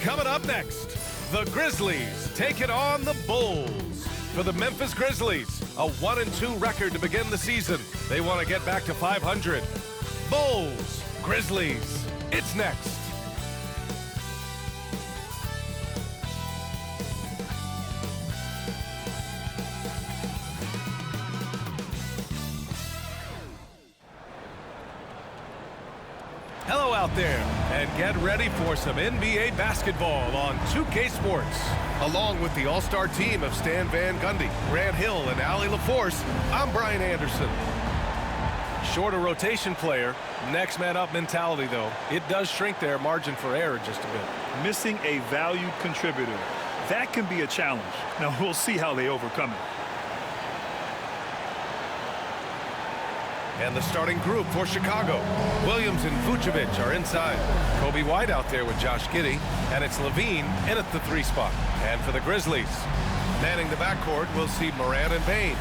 Coming up next, the Grizzlies taking on the Bulls. For the Memphis Grizzlies, a 1-2 record to begin the season. They want to get back to 500. Bulls, Grizzlies, it's next. Hello out there, and get ready for some NBA basketball on 2K Sports. Along with the all-star team of Stan Van Gundy, Grant Hill, and Allie LaForce, I'm Brian Anderson. Shorter rotation player, next man up mentality though. It does shrink their margin for error just a bit. Missing a valued contributor. That can be a challenge. Now we'll see how they overcome it. And the starting group for Chicago. Williams and Vucevic are inside. Kobe White out there with Josh Giddey. And it's Levine in at the 3 spot. And for the Grizzlies, manning the backcourt, we'll see Morant and Bane.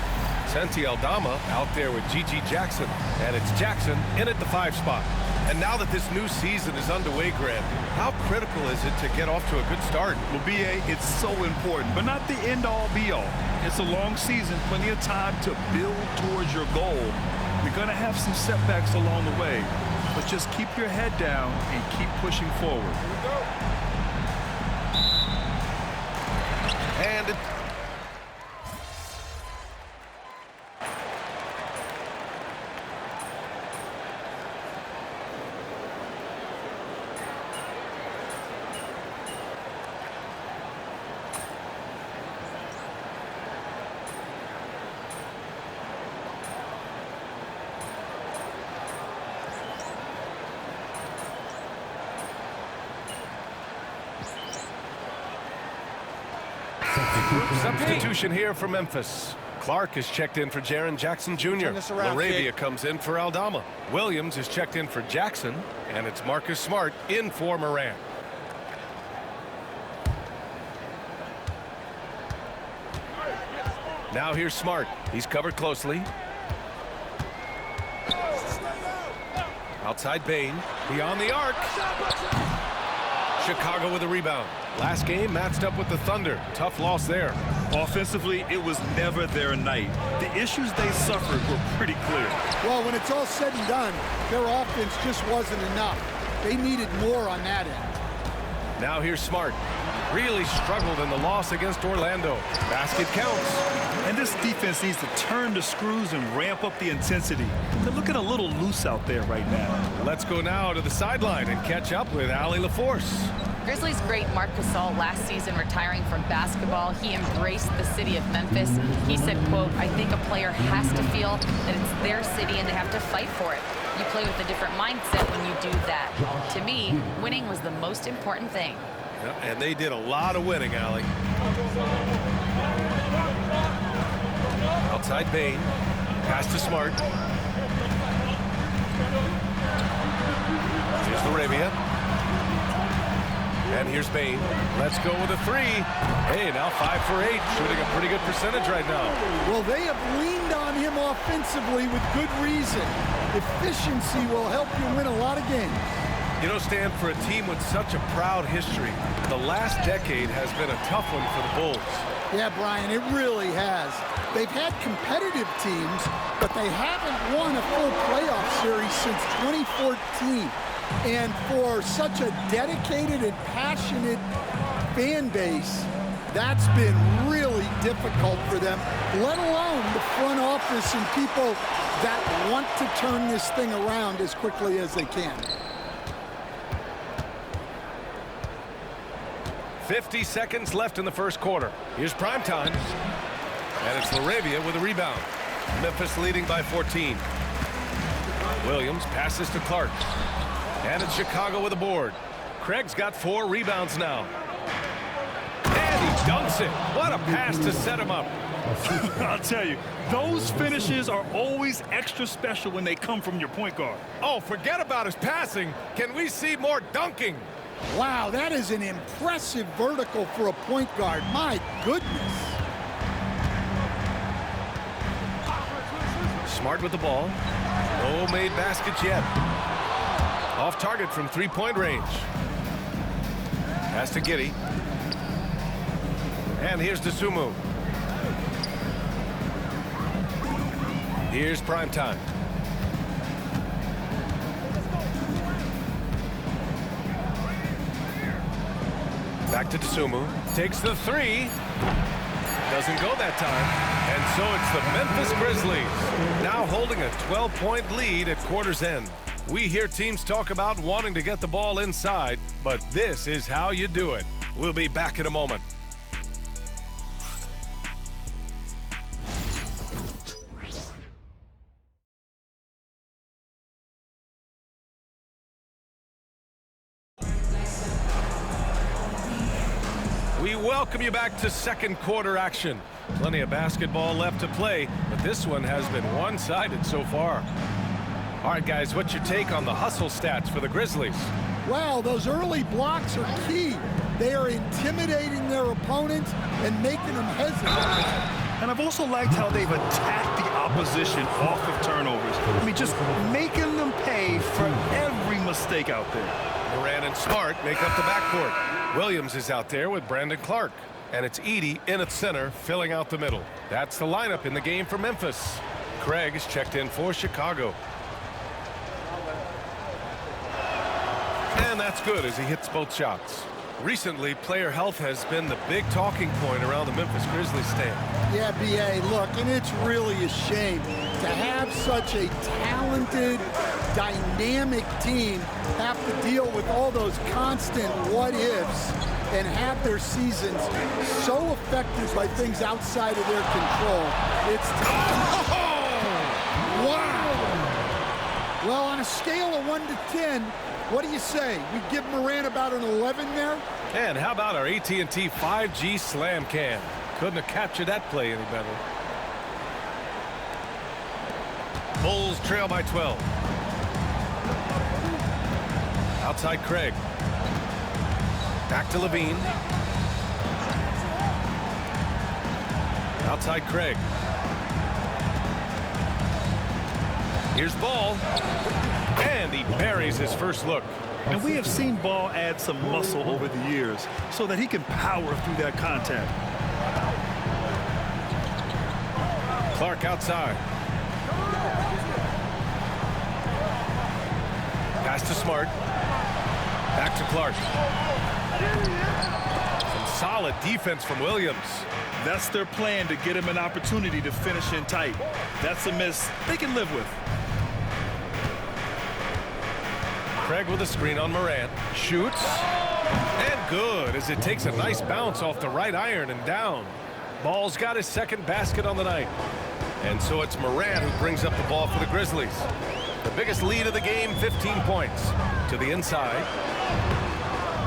Santi Aldama out there with Gigi Jackson. And it's Jackson in at the 5 spot. And now that this new season is underway, Grant, how critical is it to get off to a good start? Well, B.A., it's so important, but not the end-all, be-all. It's a long season, plenty of time to build towards your goal. You're going to have some setbacks along the way, but just keep your head down and keep pushing forward. And substitution here for Memphis. Clark is checked in for Jaren Jackson Jr. Laravia comes in for Aldama. Williams is checked in for Jackson, and it's Marcus Smart in for Morant. Now here's Smart. He's covered closely. Outside Bane. Beyond the arc. Chicago with a rebound. Last game matched up with the Thunder. Tough loss there. Offensively, it was never their night. The issues they suffered were pretty clear. Well, when it's all said and done, their offense just wasn't enough. They needed more on that end. Now here's Smart. Really struggled in the loss against Orlando. Basket counts. And this defense needs to turn the screws and ramp up the intensity. They're looking a little loose out there right now. Let's go now to the sideline and catch up with Allie LaForce. Grizzlies great Marc Gasol last season retiring from basketball. He embraced the city of Memphis. He said, quote, "I think a player has to feel that it's their city and they have to fight for it. You play with a different mindset when you do that. To me, winning was the most important thing." Yep, and they did a lot of winning, Allie. Outside Bane. Pass to Smart. Here's Laravia. And here's Bane. Let's go with a 3. Hey, now 5 for 8. Shooting a pretty good percentage right now. Well, they have leaned on him offensively with good reason. Efficiency will help you win a lot of games. You know, Stan, for a team with such a proud history, the last decade has been a tough one for the Bulls. Yeah, Brian, it really has. They've had competitive teams, but they haven't won a full playoff series since 2014. And for such a dedicated and passionate fan base, that's been really difficult for them, let alone the front office and people that want to turn this thing around as quickly as they can. 50 seconds left in the first quarter. Here's primetime. And it's Laravia with a rebound. Memphis leading by 14. Williams passes to Clark. And it's Chicago with a board. Craig's got 4 rebounds now. And he dunks it. What a pass to set him up. I'll tell you, those finishes are always extra special when they come from your point guard. Oh, forget about his passing. Can we see more dunking? Wow, that is an impressive vertical for a point guard. My goodness. Smart with the ball. No made baskets yet. Off target from three-point range. Pass to Giddey. And here's Dosunmu. Here's prime time. Back to Dosunmu. Takes the three. Doesn't go that time. And so it's the Memphis Grizzlies now holding a 12-point lead at quarter's end. We hear teams talk about wanting to get the ball inside, but this is how you do it. We'll be back in a moment. We welcome you back to second quarter action. Plenty of basketball left to play, but this one has been one-sided so far. All right, guys, what's your take on the hustle stats for the Grizzlies? Well, those early blocks are key. They are intimidating their opponents and making them hesitate. And I've also liked how they've attacked the opposition off of turnovers. I mean, just making them pay for every mistake out there. Morant and Smart make up the backcourt. Williams is out there with Brandon Clark. And it's Edey in at center, filling out the middle. That's the lineup in the game for Memphis. Craig is checked in for Chicago. And that's good as he hits both shots. Recently, player health has been the big talking point around the Memphis Grizzlies stand. Yeah, B.A., look, and it's really a shame to have such a talented, dynamic team have to deal with all those constant what-ifs and have their seasons so affected by things outside of their control. It's oh, wow! Well, on a scale of 1 to 10, what do you say? We give Morant about an 11 there? And how about our AT&T 5G slam cam? Couldn't have captured that play any better. Bulls trail by 12. Outside Craig. Back to LaVine. Outside Craig. Here's Ball. And he buries his first look. And we have seen Ball add some muscle over the years so that he can power through that contact. Clark outside. Pass to Smart. Back to Clark. Some solid defense from Williams. That's their plan, to get him an opportunity to finish in tight. That's a miss they can live with. Craig with a screen on Morant. Shoots. And good, as it takes a nice bounce off the right iron and down. Ball's got his second basket on the night. And so it's Morant who brings up the ball for the Grizzlies. The biggest lead of the game, 15 points. To the inside.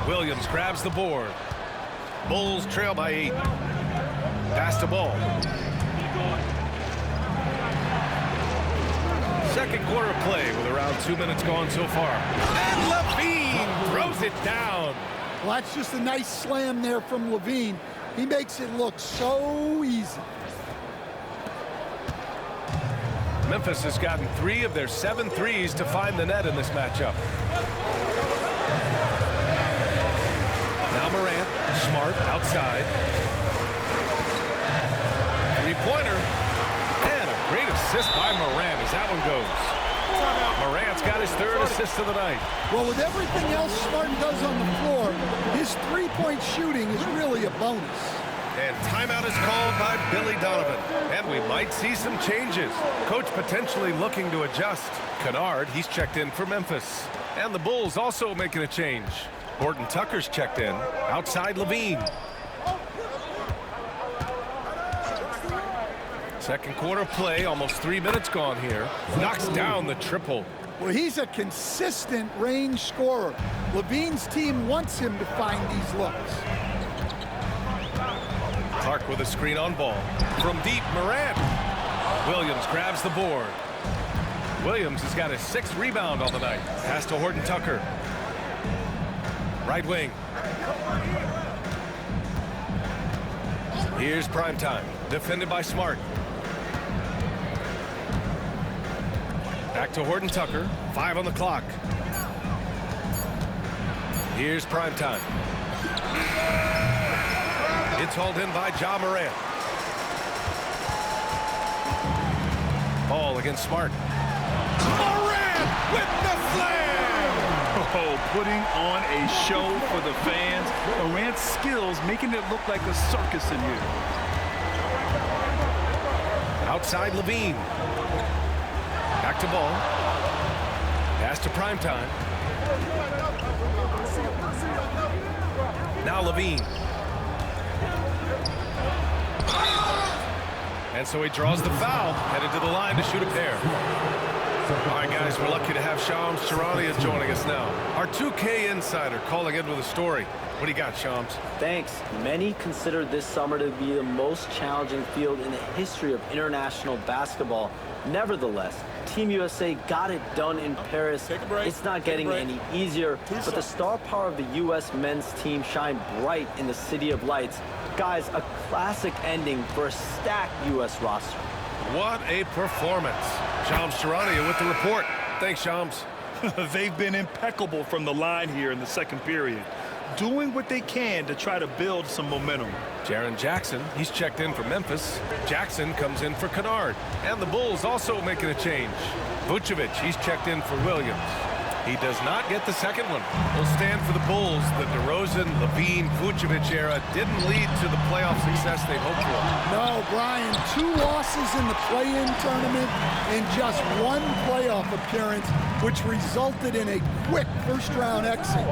Williams grabs the board. Bulls trail by 8. Pass to Ball. Second quarter play with around 2 minutes gone so far. And LaVine throws it down. Well, that's just a nice slam there from LaVine. He makes it look so easy. Memphis has gotten 3 of their 7 threes to find the net in this matchup. Now Morant, Smart outside. Three-pointer. And a great assist by Morant as that one goes. Morant's got his 3rd assist of the night. Well, with everything else Smart does on the floor, his three-point shooting is really a bonus. And timeout is called by Billy Donovan. And we might see some changes. Coach potentially looking to adjust. Kennard, he's checked in for Memphis. And the Bulls also making a change. Horton Tucker's checked in. Outside LaVine. Second quarter play, almost 3 minutes gone here. Knocks down the triple. Well, he's a consistent range scorer. LaVine's team wants him to find these looks. Clark with a screen on Ball. From deep, Morant. Williams grabs the board. Williams has got his 6th rebound on the night. Pass to Horton Tucker. right wing. Here's Primetime, defended by Smart. Back to Horton Tucker, 5 on the clock. Here's Primetime. It's hauled in by Ja Morant. Ball against Smart. Morant with the slam! Oh, putting on a show for the fans. Morant's skills making it look like a circus in here. Outside Levine. Back to Ball. Pass to Primetime. Now Levine. And so he draws the foul, headed to the line to shoot a pair. All right, guys, we're lucky to have Shams Charania joining us now. Our 2K insider calling in with a story. What do you got, Shams? Thanks. Many consider this summer to be the most challenging field in the history of international basketball. Nevertheless, Team USA got it done in Paris. It's not getting any easier, but the star power of the U.S. men's team shined bright in the City of Lights. Guys, a classic ending for a stacked U.S. roster. What a performance. Shams Charania with the report. Thanks, Shams. They've been impeccable from the line here in the second period, doing what they can to try to build some momentum. Jaren Jackson, he's checked in for Memphis. Jackson comes in for Kennard. And the Bulls also making a change. Vucevic, he's checked in for Williams. He does not get the second one. Will stand for the Bulls. The DeRozan, Levine, Vucevic era didn't lead to the playoff success they hoped for. No, Brian, 2 losses in the play-in tournament and just 1 playoff appearance, which resulted in a quick first-round exit.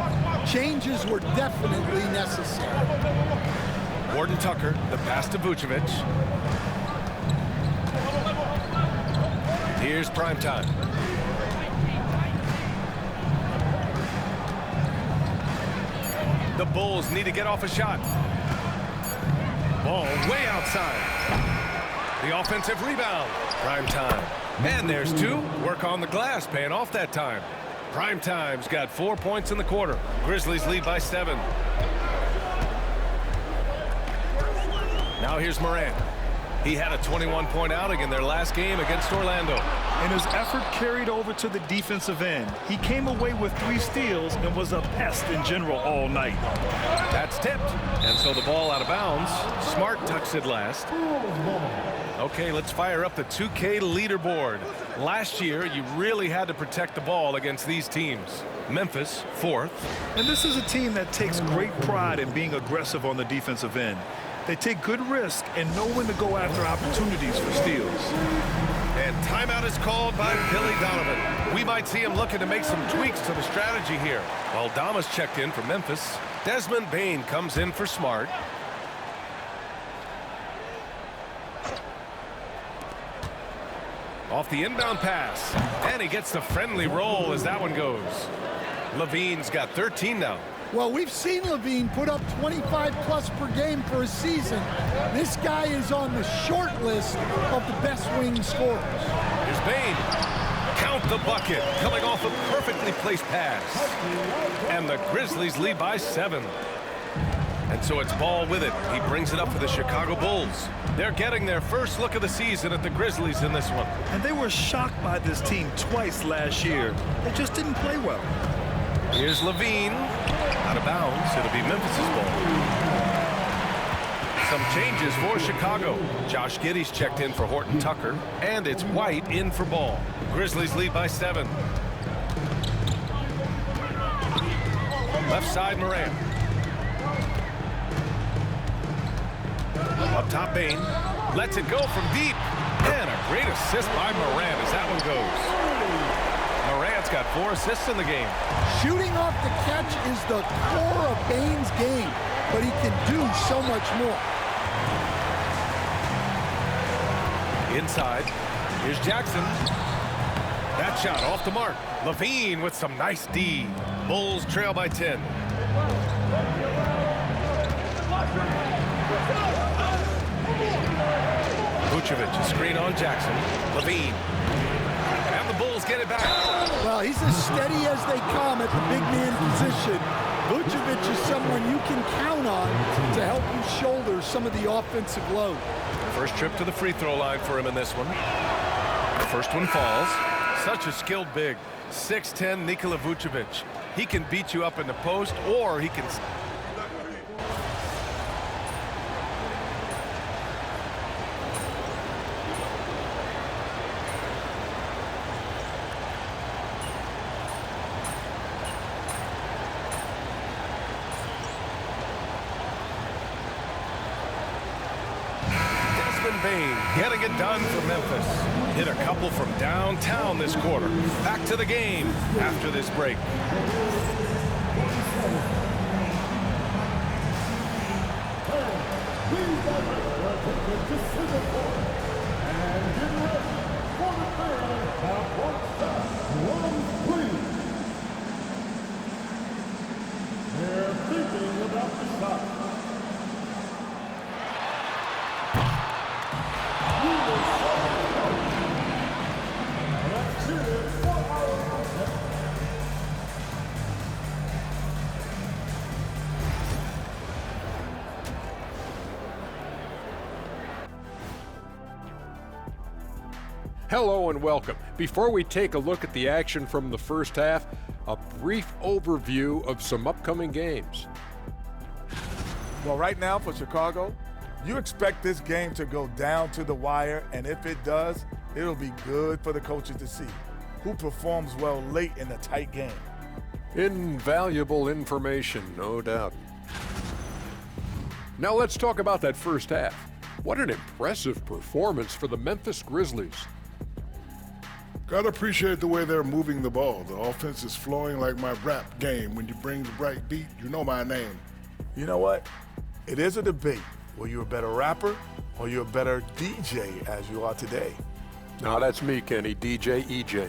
Changes were definitely necessary. Horton Tucker, the pass to Vucevic. Here's Primetime. The Bulls need to get off a shot. Ball way outside. The offensive rebound. Primetime. And there's 2. Work on the glass, paying off that time. Primetime's got 4 points in the quarter. Grizzlies lead by 7. Now here's Morant. He had a 21-point outing in their last game against Orlando. And his effort carried over to the defensive end. He came away with 3 steals and was a pest in general all night. That's tipped. And so the ball out of bounds. Smart tucks it last. Okay, let's fire up the 2K leaderboard. Last year, you really had to protect the ball against these teams. Memphis, 4th. And this is a team that takes great pride in being aggressive on the defensive end. They take good risk and know when to go after opportunities for steals. And timeout is called by Billy Donovan. We might see him looking to make some tweaks to the strategy here. While Damas checked in for Memphis, Desmond Bane comes in for Smart. Off the inbound pass. And he gets the friendly roll as that one goes. Levine's got 13 now. Well, we've seen Levine put up 25-plus per game for a season. This guy is on the short list of the best wing scorers. Here's Bane. Count the bucket. Coming off a perfectly placed pass. And the Grizzlies lead by 7. And so it's Ball with it. He brings it up for the Chicago Bulls. They're getting their first look of the season at the Grizzlies in this one. And they were shocked by this team twice last year. They just didn't play well. Here's Levine. Out of bounds. It'll be Memphis's ball. Some changes for Chicago. Josh Giddey's checked in for Horton Tucker. And it's White in for Ball. Grizzlies lead by 7. Left side, Morant. Up top, Bane. Lets it go from deep. And a great assist by Morant as that one goes. Morant's got 4 assists in the game. Shooting off the catch is the core of Bane's game, but he can do so much more. Inside, here's Jackson. That shot off the mark. Levine with some nice D. Bulls trail by 10. Vucevic, a screen on Jackson. Levine. And the Bulls get it back. Well, he's as steady as they come at the big man position. Vucevic is someone you can count on to help you shoulder some of the offensive load. First trip to the free throw line for him in this one. The first one falls. Such a skilled big. 6'10" Nikola Vucevic. He can beat you up in the post, or he can... Bane getting it done for Memphis. Hit a couple from downtown this quarter. Back to the game after this break. They're thinking about the shot. Hello and welcome. Before we take a look at the action from the first half, a brief overview of some upcoming games. Well, right now for Chicago, you expect this game to go down to the wire, and if it does, it'll be good for the coaches to see who performs well late in a tight game. Invaluable information, no doubt. Now let's talk about that first half. What an impressive performance for the Memphis Grizzlies. Gotta appreciate the way they're moving the ball. The offense is flowing like my rap game. When you bring the right beat, you know my name. You know what? It is a debate. Were you a better rapper or you a better DJ as you are today? No, that's me, Kenny, DJ EJ.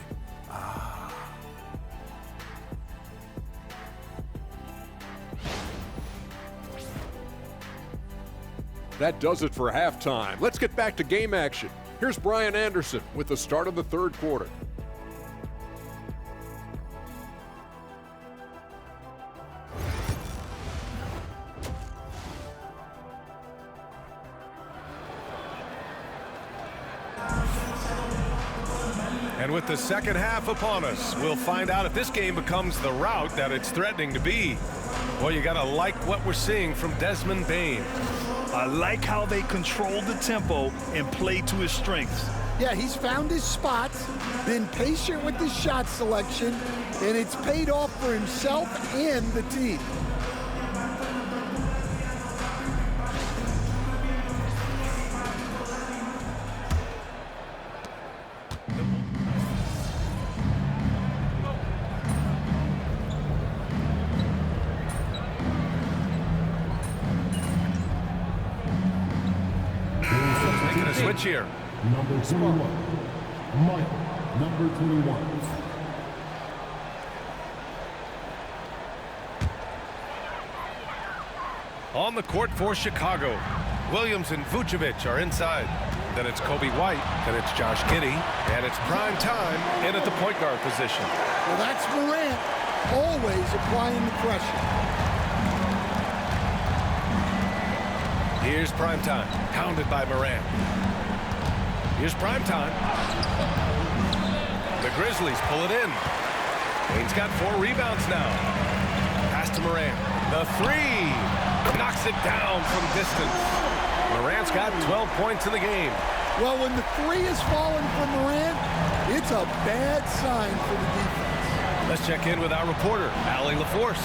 That does it for halftime. Let's get back to game action. Here's Brian Anderson with the start of the third quarter. And with the second half upon us, we'll find out if this game becomes the rout that it's threatening to be. Well, you gotta like what we're seeing from Desmond Bane. I like how they control the tempo and play to his strengths. Yeah, he's found his spots, been patient with his shot selection, and it's paid off for himself and the team. Making a switch here. Number 21, Michael, number 21. On the court for Chicago, Williams and Vucevic are inside. Then it's Coby White, then it's Josh Giddey, and it's prime time in at the point guard position. Well, that's Morant, always applying the pressure. Here's prime time, pounded by Morant. Here's prime time. The Grizzlies pull it in. Bane's got 4 rebounds now. Pass to Morant. The three. Knocks it down from distance. Morant's got 12 points in the game. Well, when the three is falling from Morant, it's a bad sign for the defense. Let's check in with our reporter, Allie LaForce.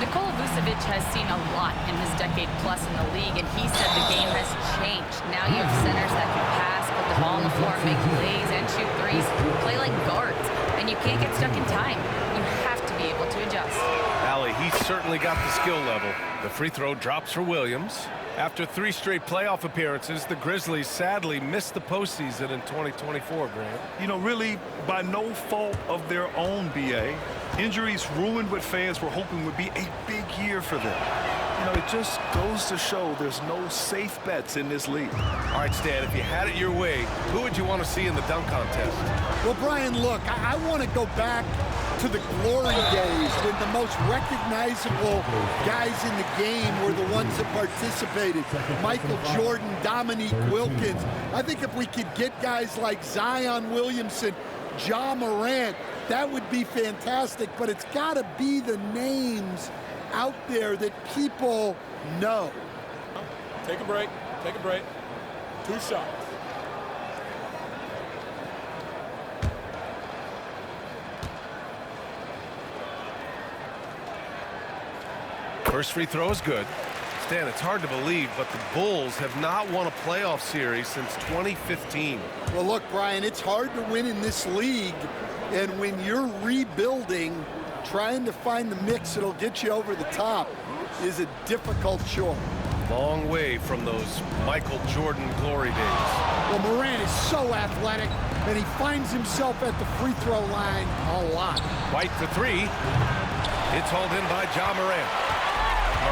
Nikola Vucevic has seen a lot in his decade plus in the league, and he said the game has changed. Now you have centers that can pass, put the ball on the floor, make plays, and shoot threes, play like guards, and you can't get stuck in time. You have to be able to adjust. Allie, he's certainly got the skill level. The free throw drops for Williams. After 3 straight playoff appearances, the Grizzlies sadly missed the postseason in 2024, Grant. You know, really, by no fault of their own, B.A. Injuries ruined what fans were hoping would be a big year for them. You know, it just goes to show there's no safe bets in this league. All right, Stan, if you had it your way, who would you want to see in the dunk contest? Well, Brian, look, I want to go back to the glory days when the most recognizable guys in the game were the ones that participated. Michael Jordan, Dominique Wilkins. I think if we could get guys like Zion Williamson, Ja Morant, that would be fantastic, but it's got to be the names out there that people know. Take a break. Take a break. 2 shots. First free throw is good. Stan, it's hard to believe, but the Bulls have not won a playoff series since 2015. Well, look, Brian, it's hard to win in this league, and when you're rebuilding, trying to find the mix that'll get you over the top is a difficult chore. Long way from those Michael Jordan glory days. Well, Morant is so athletic, and he finds himself at the free throw line a lot. White for 3. It's hauled in by Ja Morant.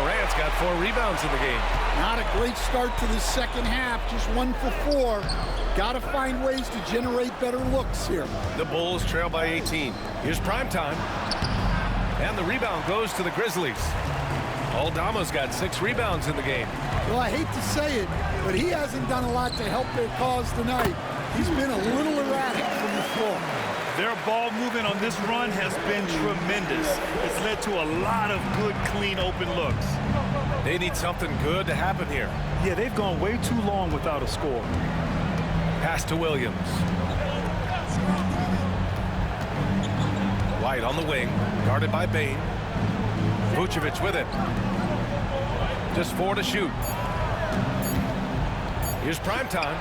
Morant's got 4 rebounds in the game. Not a great start to the second half, just 1 for 4. Got to find ways to generate better looks here. The Bulls trail by 18. Here's prime time. And the rebound goes to the Grizzlies. Aldama's got 6 rebounds in the game. Well, I hate to say it, but he hasn't done a lot to help their cause tonight. He's been a little erratic from the floor. Their ball movement on this run has been tremendous. It's led to a lot of good, clean, open looks. They need something good to happen here. Yeah, they've gone way too long without a score. Pass to Williams. White on the wing, guarded by Bane. Vucevic with it. Just 4 to shoot. Here's prime time.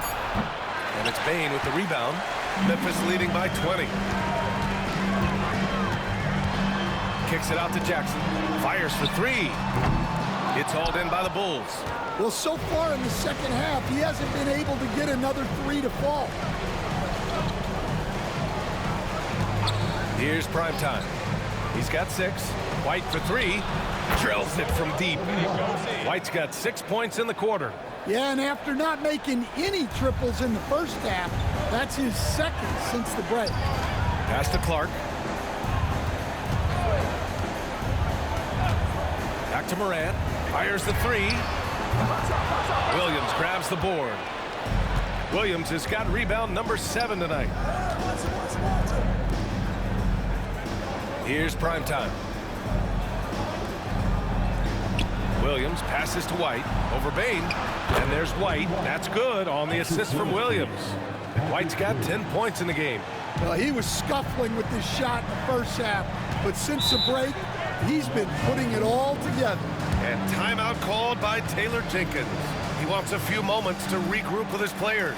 And it's Bane with the rebound. Memphis leading by 20. Kicks it out to Jackson. Fires for 3. It's hauled in by the Bulls. Well, so far in the second half, he hasn't been able to get another 3 to fall. Here's prime time. He's got 6. White for 3. Drills it from deep. White's got 6 points in the quarter. Yeah, and after not making any triples in the first half, that's his second since the break. Pass to Clark. Back to Morant. Fires the 3. Williams grabs the board. Williams has got rebound number 7 tonight. Here's prime time. Williams passes to White over Bane, and there's White. That's good on the assist from Williams. White's got 10 points in the game. Well, he was scuffling with this shot in the first half, but since the break, he's been putting it all together. And timeout called by Taylor Jenkins. He wants a few moments to regroup with his players.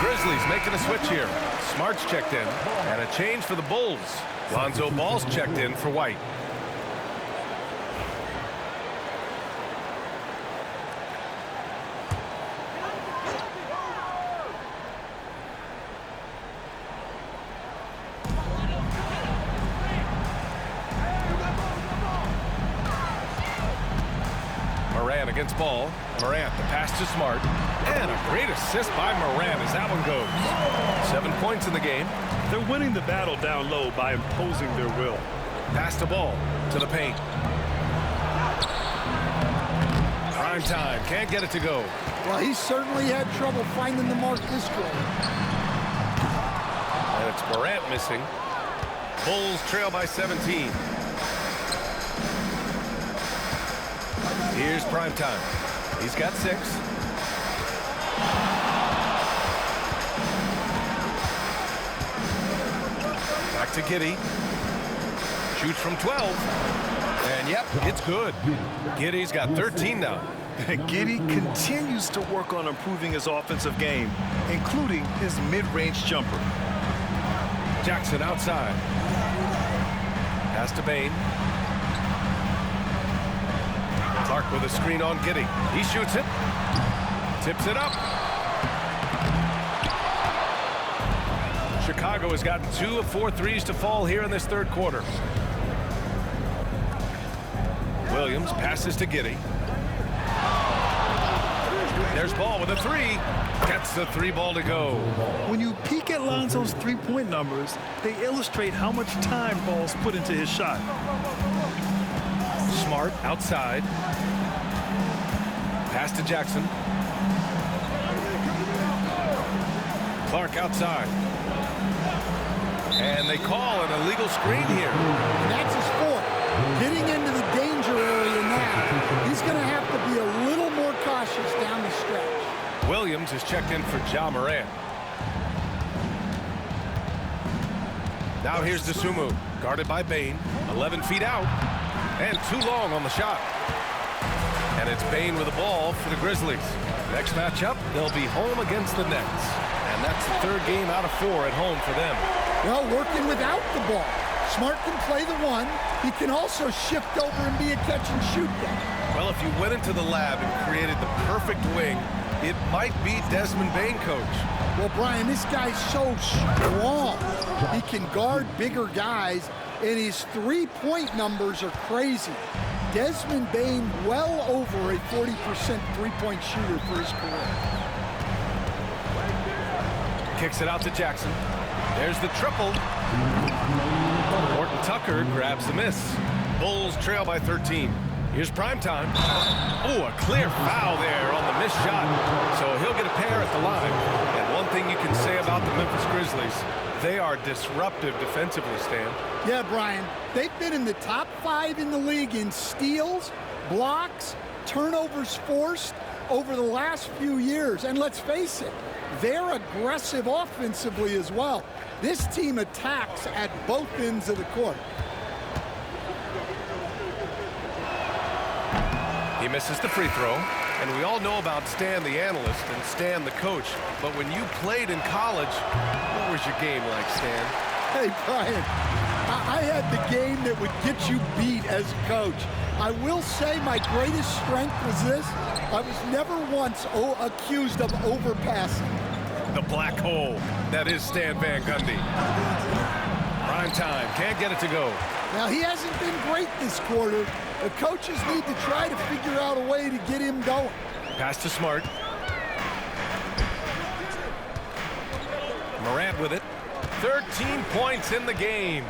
Grizzlies making a switch here. Smart's checked in, and a change for the Bulls. Lonzo Ball's checked in for White. Morant against Ball. Morant, the pass to Smart. And a great assist by Morant as that one goes. 7 points in the game. They're winning the battle down low by imposing their will. Pass the ball to the paint. Prime time. Can't get it to go. Well, he certainly had trouble finding the mark this quarter. And it's Morant missing. Bulls trail by 17. Here's prime time. He's got 6. Back to Giddey. Shoots from 12. And yep, it's good. Giddy's got 13 now. Giddey continues to work on improving his offensive game, including his mid-range jumper. Jackson outside. Pass to Bane. Clark with a screen on Giddey. He shoots it. Tips it up. Chicago has gotten 2 of 4 threes to fall here in this third quarter. Williams passes to Giddey. There's Ball with a 3. Gets the 3 ball to go. When you peek at Lonzo's three-point numbers, they illustrate how much time Ball's put into his shot. Smart outside. Pass to Jackson. Clark outside. And they call an illegal screen here. And that's his fourth. Getting into the danger area now. He's going to have to be a little more cautious down the stretch. Williams is checked in for Ja Morant. Now here's Dosunmu, guarded by Bane. 11 feet out. And too long on the shot. And it's Bane with the ball for the Grizzlies. Next matchup, they'll be home against the Nets. And that's the third game out of 4 at home for them. Well, working without the ball. Smart can play the 1. He can also shift over and be a catch-and-shoot guy. Well, if you went into the lab and created the perfect wing, it might be Desmond Bane, coach. Well, Brian, this guy's so strong. He can guard bigger guys, and his three-point numbers are crazy. Desmond Bane well over a 40% three-point shooter for his career. Kicks it out to Jackson. There's the triple. Horton Tucker grabs the miss. Bulls trail by 13. Here's primetime. Oh, a clear foul there on the missed shot. So he'll get a pair at the line. And one thing you can say about the Memphis Grizzlies, they are disruptive defensively, Stan. Yeah, Brian. They've been in the top 5 in the league in steals, blocks, turnovers forced over the last few years. And let's face it, they're aggressive offensively as well. This team attacks at both ends of the court. He misses the free throw. And we all know about Stan the analyst and Stan the coach. But when you played in college, what was your game like, Stan? Hey, Brian, I had the game that would get you beat as a coach. I will say my greatest strength was this. I was never once accused of overpassing. The black hole. That is Stan Van Gundy. Prime time. Can't get it to go. Now, he hasn't been great this quarter. The coaches need to try to figure out a way to get him going. Pass to Smart. Morant with it. 13 points in the game.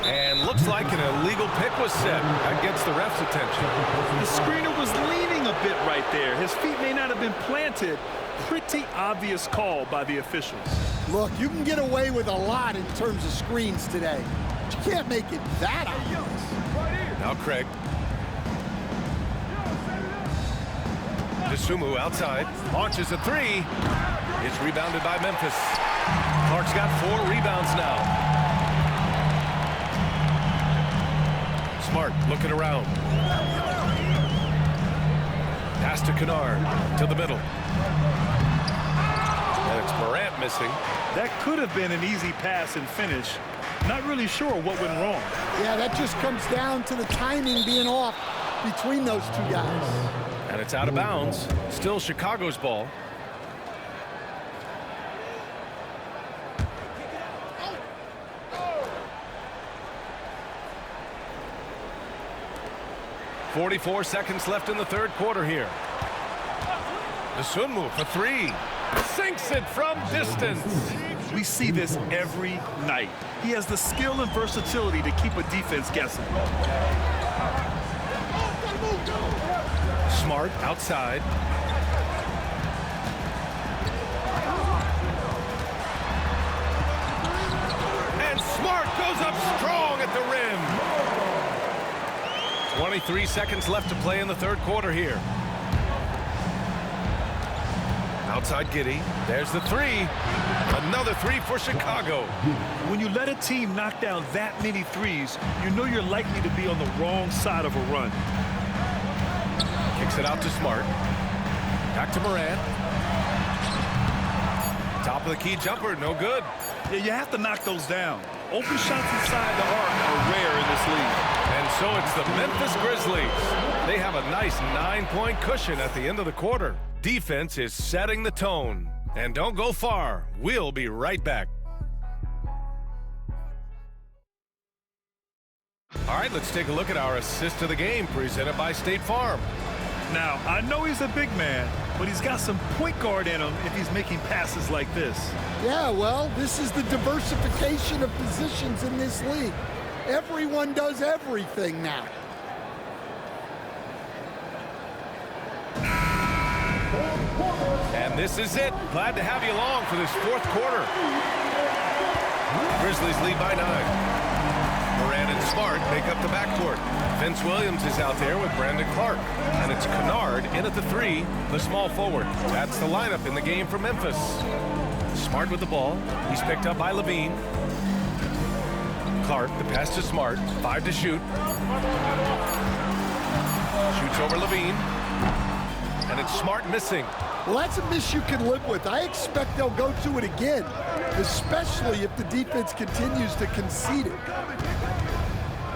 And looks like an illegal pick was set. That gets the ref's attention. The screener was leaning a bit right there. His feet may not have been planted. Pretty obvious call by the officials. Look, you can get away with a lot in terms of screens today. But you can't make it that obvious. Now Craig. Dosunmu outside. Launches a 3. It's rebounded by Memphis. Clark's got 4 rebounds now. Smart looking around. Pass to Kennard to the middle. And it's Morant missing. That could have been an easy pass and finish. Not really sure what went wrong. Yeah, that just comes down to the timing being off between those two guys. And it's out of bounds. Still Chicago's ball. .44 seconds left in the third quarter here. Dosunmu for 3. Sinks it from distance. We see this every night. He has the skill and versatility to keep a defense guessing. Smart outside. And Smart goes up strong at the rim. 23 seconds left to play in the third quarter here. Outside Giddey. There's the 3. Another three for Chicago. When you let a team knock down that many threes, you know you're likely to be on the wrong side of a run. Kicks it out to Smart. Back to Morant. Top of the key jumper, no good. Yeah, you have to knock those down. Open shots inside the arc are rare in this league. And so it's the Memphis Grizzlies. They have a nice 9-point cushion at the end of the quarter. Defense is setting the tone. And don't go far. We'll be right back. All right, let's take a look at our assist of the game presented by State Farm. Now, I know he's a big man, but he's got some point guard in him if he's making passes like this. Yeah, well, this is the diversification of positions in this league. Everyone does everything now. And this is it. Glad to have you along for this fourth quarter. Grizzlies lead by 9. Morant and Smart make up the backcourt. Vince Williams is out there with Brandon Clark. And it's Kennard in at the 3, the small forward. That's the lineup in the game for Memphis. Smart with the ball. He's picked up by Levine. Clark, the pass to Smart. 5 to shoot. Shoots over Levine. And it's Smart missing. Well, that's a miss you can live with. I expect they'll go to it again, especially if the defense continues to concede it.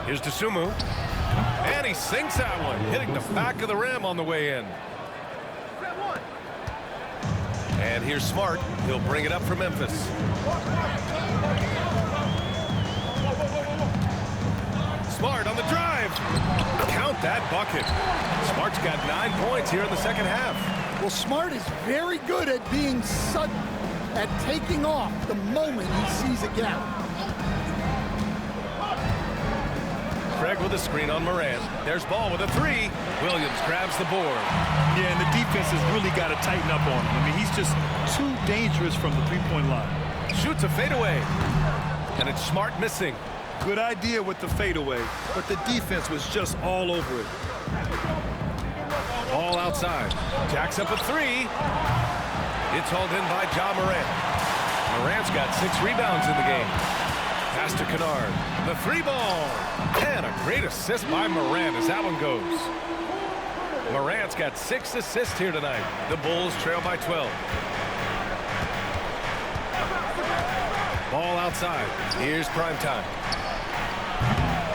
Here's Dosunmu. And he sinks that one, hitting the back of the rim on the way in. And here's Smart. He'll bring it up for Memphis. Smart on the drive. Count that bucket. Smart's got 9 points here in the second half. Well, Smart is very good at being sudden, at taking off the moment he sees a gap. Craig with a screen on Morant. There's Ball with a 3. Williams grabs the board. Yeah, and the defense has really got to tighten up on him. I mean, he's just too dangerous from the three-point line. Shoots a fadeaway. And it's Smart missing. Good idea with the fadeaway, but the defense was just all over it. Ball outside. Jacks up a 3. It's hauled in by Ja Morant. Morant's got 6 rebounds in the game. Pass to Kennard. The 3 ball. And a great assist by Morant as that one goes. Morant's got 6 assists here tonight. The Bulls trail by 12. Ball outside. Here's Primetime.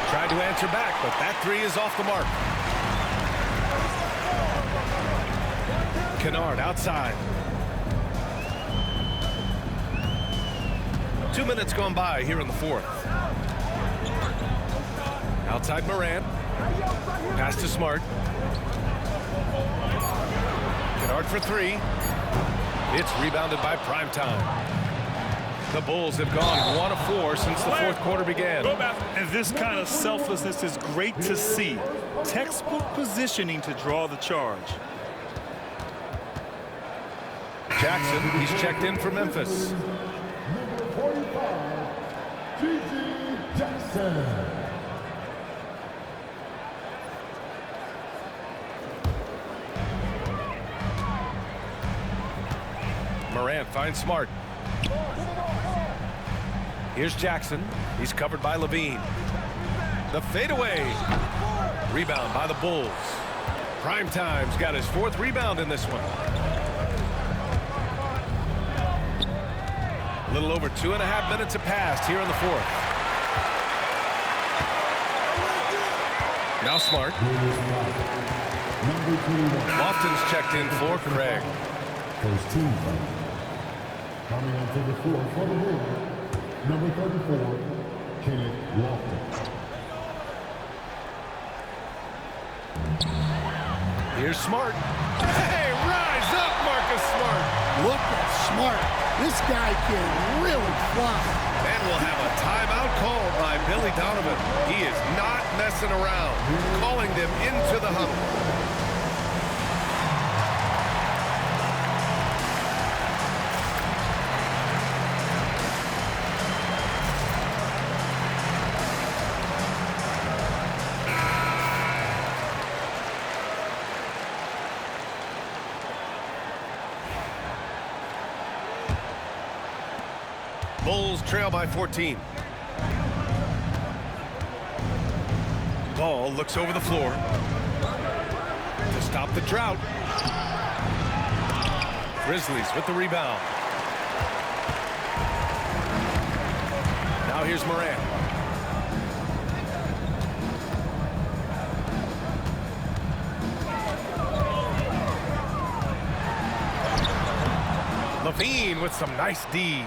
Tried to answer back, but that 3 is off the mark. Kennard outside. 2 minutes gone by here in the fourth. Outside Morant. Pass to Smart. Kennard for 3. It's rebounded by Primetime. The Bulls have gone 1 of 4 since the fourth quarter began. And this kind of selflessness is great to see. Textbook positioning to draw the charge. Jackson, he's checked in for Memphis. Morant finds Smart. Here's Jackson. He's covered by Levine. The fadeaway. Rebound by the Bulls. Primetime's got his 4th rebound in this one. A little over 2.5 minutes have passed here in the fourth. Now Smart. Lofton's checked in for Craig. First team foul. Coming onto the floor for the Bulls, number 34, Kenneth Lofton. Here's Smart. Hey, rise up, Marcus Smart. Look at Smart. This guy can really fly. And we'll have a timeout called by Billy Donovan. He is not messing around, calling them into the huddle. Bulls trail by 14. Ball looks over the floor to stop the drought. Grizzlies with the rebound. Now here's Morant. LaVine with some nice D.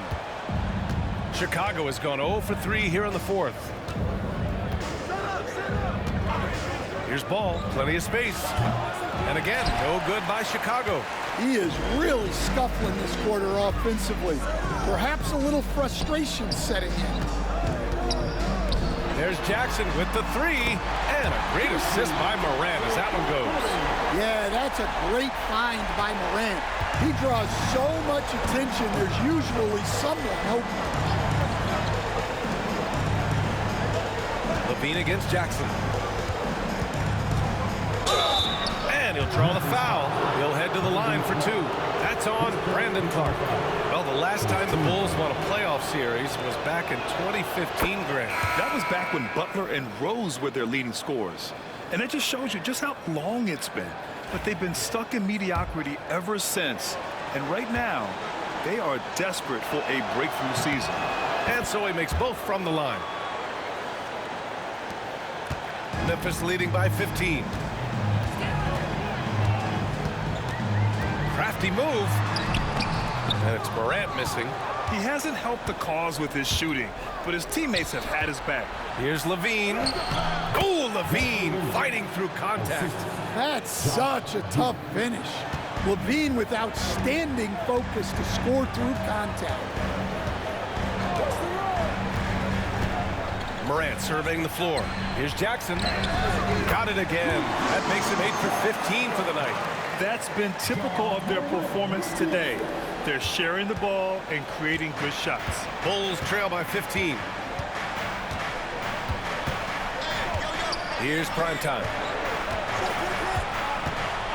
Chicago has gone 0 for 3 here in the fourth. Here's Ball, plenty of space. And again, no good by Chicago. He is really scuffling this quarter offensively. Perhaps a little frustration setting in. There's Jackson with the 3, and a great assist by Morant as that one goes. Yeah, that's a great find by Morant. He draws so much attention, there's usually someone open. LaVine against Jackson. And he'll draw the foul. He'll head to the line for 2. That's on Brandon Clark. Well, the last time the Bulls won a playoff series was back in 2015, Grant. That was back when Butler and Rose were their leading scorers. And it just shows you just how long it's been. But they've been stuck in mediocrity ever since. And right now, they are desperate for a breakthrough season. And so he makes both from the line. Memphis leading by 15. Crafty move. And it's Morant missing. He hasn't helped the cause with his shooting, but his teammates have had his back. Here's LaVine. Oh, LaVine fighting through contact. That's such a tough finish. LaVine with outstanding focus to score through contact. Morant surveying the floor. Here's Jackson. Got it again. That makes him 8 for 15 for the night. That's been typical of their performance today. They're sharing the ball and creating good shots. Bulls trail by 15. Here's prime time.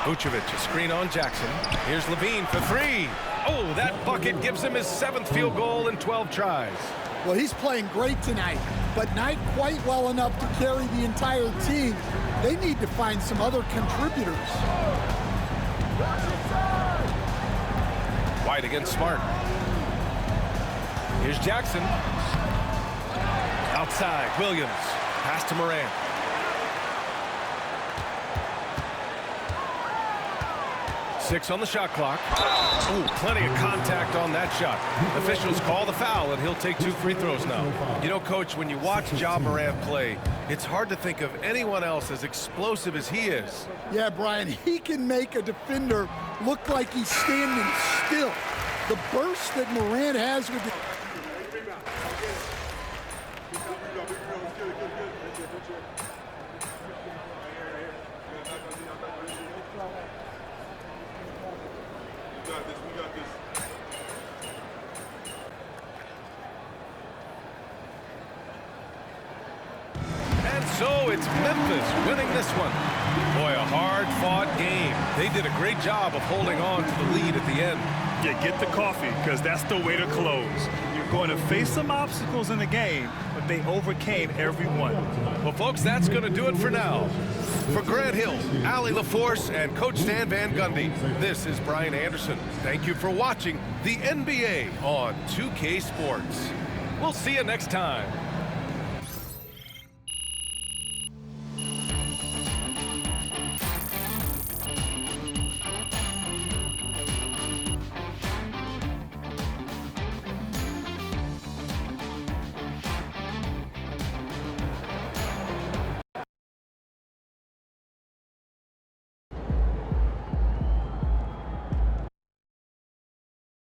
Vucevic, a screen on Jackson. Here's LaVine for 3. Oh, that bucket gives him his 7th field goal in 12 tries. Well, he's playing great tonight, but not quite well enough to carry the entire team. They need to find some other contributors. White against Smart. Here's Jackson. Outside, Williams. Pass to Morant. Six on the shot clock. Ooh, plenty of contact on that shot. Officials call the foul, and he'll take 2 free throws now. You know, Coach, when you watch Ja Morant play, it's hard to think of anyone else as explosive as he is. Yeah, Brian, he can make a defender look like he's standing still. The burst that Morant has with the... So it's Memphis winning this one. Boy, a hard-fought game. They did a great job of holding on to the lead at the end. Yeah, get the coffee, because that's the way to close. You're going to face some obstacles in the game, but they overcame every one. Well, folks, that's going to do it for now. For Grant Hill, Allie LaForce, and Coach Stan Van Gundy, this is Brian Anderson. Thank you for watching the NBA on 2K Sports. We'll see you next time.